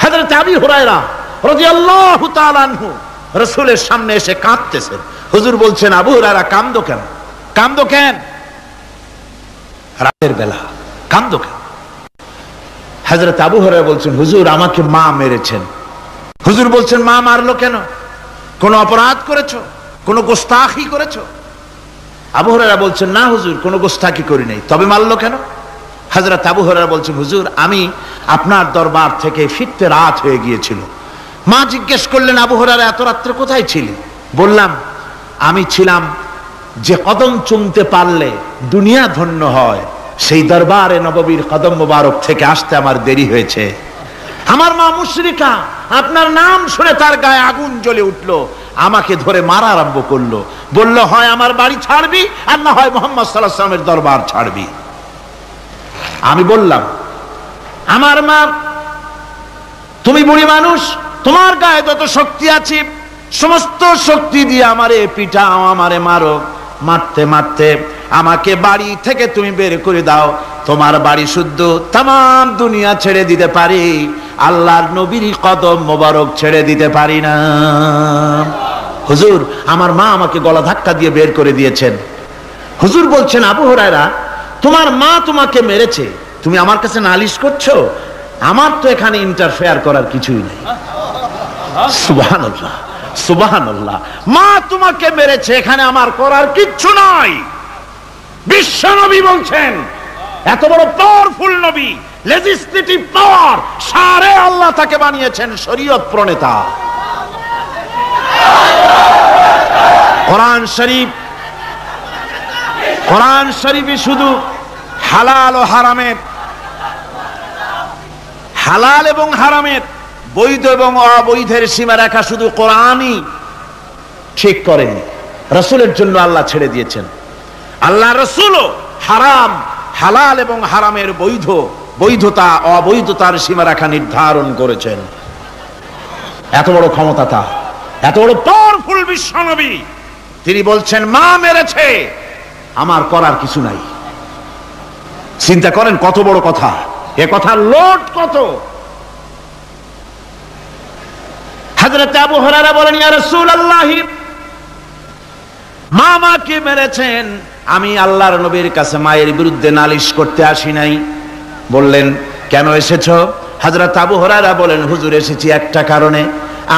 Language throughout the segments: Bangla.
হযরত আবু হুরায়রা রাদিয়াল্লাহু তাআলা আনহু রাসূলের সামনে এসে কাঁদতেছেন। হুজুর বলছেন, আবু হুরায়রা কাঁদো কেন? কাঁদো কেন? রাতের বেলা কাঁদো কেন? হযরত আবু হুরায়রা বলছেন, হুজুর আমাকে মা মেরেছেন। হুজুর বলছেন, মা মারলো কেন? কোন অপরাধ করেছো? কোন গোস্তাখি করেছো? আবু হুরায়রা বলছেন, না হুজুর, কোন গোস্তাখি করি নাই। তবে মারলো কেন? হযরত আবু হুরায়রা বলছেন, হুজুর আমি আপনার দরবার থেকে ফিরতে রাত হয়ে গিয়েছিল। মা জিজ্ঞেস করলেন, আবু হুরায়রা এত রাত্রে কোথায় ছিলি? বললাম, আমি ছিলাম যে কদম চুমতে পারলে দুনিয়া ধন্য হয়, সেই দরবারে নববীর কদম মোবারক থেকে আসতে আমার দেরি হয়েছে। আমার মা মুশরিকা, আপনার নাম শুনে তার গায়ে আগুন জ্বলে উঠলো, আমাকে ধরে মারা আরম্ভ করলো। বলল, হয় আমার বাড়ি ছাড়বি আর না হয় মুহাম্মদ সাল্লাল্লাহু আলাইহি ওয়াসাল্লামের দরবার ছাড়বি। আমি বললাম, আমার মা, তুমি বুড়ি মানুষ, তোমার গায়ে যত শক্তি আছে সমস্ত শক্তি দিয়ে আমারে পিটাও, আমারে মারো। মারতে মারতে আমাকে বাড়ি থেকে তুমি বের করে দাও। তোমার বাড়ি শুদ্ধ, তাম দুনিয়া ছেড়ে দিতে পারি, আল্লাহর নবীর কদম মোবারক ছেড়ে দিতে পারি না। হুজুর আমার মা আমাকে গলা ধাক্কা দিয়ে বের করে দিয়েছেন। হুজুর বলছেন, আবু হুরায়রা তোমার মা তোমাকে মেরেছে, তুমি আমার কাছে নালিশ করছো? আমার তো এখানে ইন্টারফেয়ার করার কিছুই নেই। সুবহানাল্লাহ, সুবহানাল্লাহ। মা তোমাকে মেরেছে, এখানে আমার করার কিচ্ছু নাই। বিশ্ব নবী বলছেন, এত বড় পাওয়ারফুল নবী, লেজিসলেটিভ পাওয়ার, সারে আল্লাহ তাকে বানিয়েছেন শরীয়ত প্রণেতা। কোরআন শরীফ, কোরআন শরীফে শুধু হালাল ও হারামের, হালাল এবং হারামের, বৈধ এবং অবৈধের সীমারেখা শুধু কোরআনই ঠিক করেনি, রাসূলের জন্য আল্লাহ ছেড়ে দিয়েছেন। আল্লাহ রাসূলও হারাম, হালাল এবং হারামের বৈধতা অবৈধতার সীমারেখা নির্ধারণ করেছেন। এত বড় ক্ষমতা তার, এত বড় পাওয়ারফুল বিশ্ব নবী, তিনি বলছেন মা মেরেছে, আমার করার কিছু নাই। চিন্তা করেন কত বড় কথা, এ কথার লোড কত। হযরত আবু হুরায়রা বলেন, ইয়া রাসূলুল্লাহ, মা মাকে মেরেছেন, আমি আল্লাহর নবীর কাছে মায়ের বিরুদ্ধে নালিশ করতে আসি নাই। বললেন, কেন এসেছো? হযরত আবু হুরায়রা বলেন, হুজুর এসেছি একটা কারণে,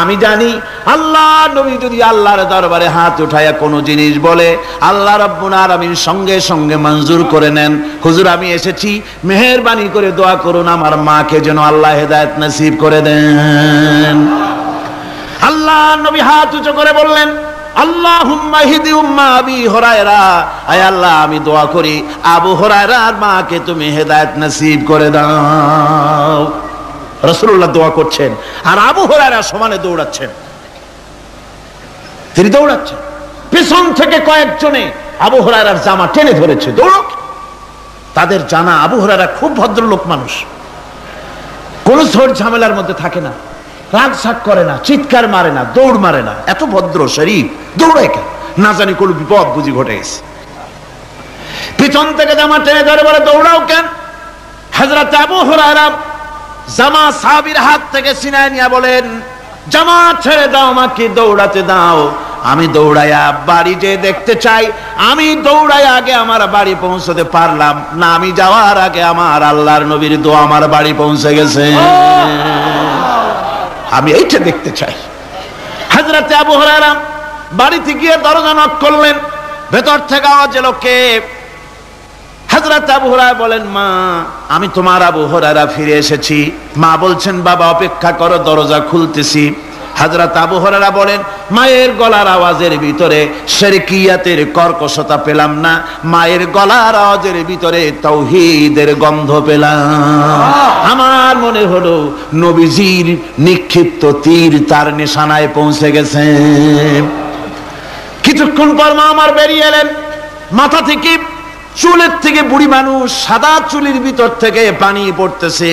আমি জানি আল্লাহ নবী যদি আল্লাহর দরবারে হাত উঠায়া কোনো জিনিস বলে, আল্লাহ রাব্বুল আলামিন সঙ্গে সঙ্গে মঞ্জুর করে নেন। হুজুর আমি এসেছি, মেহেরবানি করে দোয়া করুন আমার মাকে যেন আল্লাহ হেদায়েত নসিব করে দেন। আল্লাহ নবী হাত উঁচু করে বললেন, আল্লাহুম্মা হিদি উম্মা আবি হুরায়রা, আয় আল্লাহ আমি দোয়া করি আবু হুরায়রার মাকে তুমি হেদায়েত নসিব করে দাও। রাসূলুল্লাহ দোয়া করছেন আর আবু হুরায়রা সমানে দৌড়াচ্ছেন। তিনি দৌড়াচ্ছেন, পিছন থেকে কয়েকজনে আবু হুরায়রার জামা টেনে ধরেছে, দৌড়ক। তাদের জানা আবু হুরায়রা খুব ভদ্রলোক মানুষ, কোন ঝড় ঝামেলার মধ্যে থাকে না, রাগ সাগ করে না, চিৎকার মারে না, দৌড় মারে না, এত ভদ্র শরীফ, দৌড়ায় কেন? না জানি কোন বিপদ বুঝি ঘটে গেছে। পিছন থেকে জামা টেনে ধরে বলে, দৌড়াও কেন? হযরত আবু হুরায়রা জামা সাহাবীর হাত থেকে ছিনায় নিয়ে বলেন, জামা ছেড়ে দাও, আমাকে দৌড়াতে দাও। আমি দৌড়াইয়া বাড়ি যে দেখতে চাই, আমি দৌড়াইয়া আগে আমার বাড়ি পৌঁছতে পারলাম না, আমি যাওয়ার আগে আমার আল্লাহর নবীর দোয়া আমার বাড়ি পৌঁছে গেছে, আমি এইটা দেখতে চাই। হযরত আবু হুরায়রা বাড়িতে গিয়ে দরজা নক করলেন, ভেতর থেকে আওয়াজ এলো, কে? হযরত আবু হুরায়রা বলেন, মা আমি তোমার আবু হুরায়রা ফিরে এসেছি। মা বলছেন, বাবা অপেক্ষা করো, দরজা খুলতেছি। হযরত আবু হুরায়রা বলেন, মায়ের গলার আওয়াজের ভিতরে শিরকিয়াতের কর্কশতা পেলাম না, মায়ের গলার আওয়াজের ভিতরে তাওহীদের গন্ধ পেলাম। আমার মনে হলো নবীজির নিক্ষিপ্ত তীর তার নিশানায় পৌঁছে গেছে। কিছুক্ষণ পর মা আমার বেরিয়ে এলেন, মাথা থেকে চুলের থেকে বুড়ি মানুষ, সাদা চুলের ভিতর থেকে পানি পড়তেছে।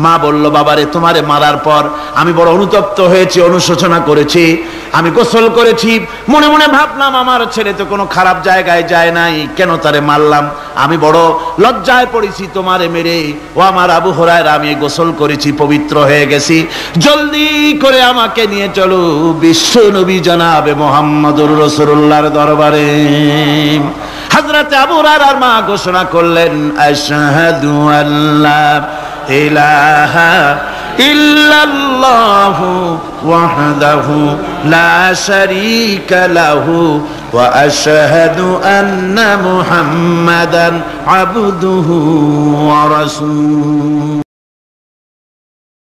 মা বলল, বাবারে তোমারে মারার পর আমি বড় অনুতপ্ত হয়েছি, অনুশোচনা করেছি, আমি গোসল করেছি, মনে মনে ভাবলাম আমার ছেলে তো কোনো খারাপ জায়গায় যায় নাই, কেন তারে মারলাম, আমি বড় লজ্জায় পড়েছি তোমারে মেরে। ও আমার আবু হুরায়রা, আমি গোসল করেছি, পবিত্র হয়ে গেছি, জলদি করে আমাকে নিয়ে চলো বিশ্ব নবী জনাবে মুহাম্মদুর রাসূলুল্লাহর দরবারে। হযরত আবু হুরায়রার মা ঘোষণা করলেন, আশহাদু আল্লা ইলাহা ইল্লাল্লাহু ওয়াহদাহু লা শারীকা লাহু ওয়া আশহাদু আন্না মুহাম্মাদান আবদুহু ওয়া রাসূলুহু।